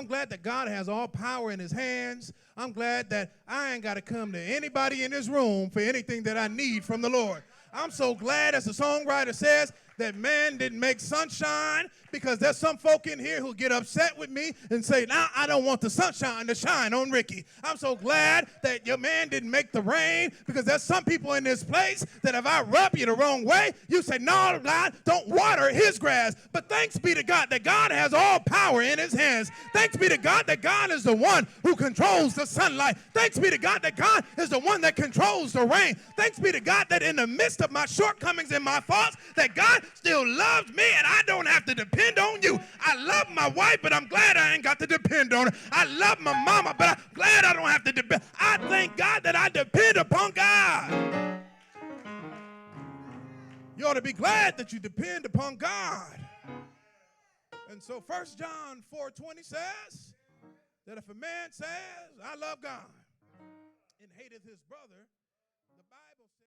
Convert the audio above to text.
I'm glad that God has all power in his hands. I'm glad that I ain't got to come to anybody in this room for anything that I need from the Lord. I'm so glad, as the songwriter says, that man didn't make sunshine, because there's some folk in here who get upset with me and say, now I don't want the sunshine to shine on Ricky. I'm so glad that your man didn't make the rain, because there's some people in this place that if I rub you the wrong way, you say, no, God, don't water his grass. But thanks be to God that God has all power in his hands. Thanks be to God that God is the one who controls the sunlight. Thanks be to God that God is the one that controls the rain. Thanks be to God that in the midst of my shortcomings and my faults, that God still loves me and I don't have to depend on you. I love my wife, but I'm glad I ain't got to depend on her. I love my mama, but I'm glad I don't have to depend. I thank God that I depend upon God. You ought to be glad that you depend upon God. And so 1 John 4:20 says that if a man says, I love God, and hateth his brother,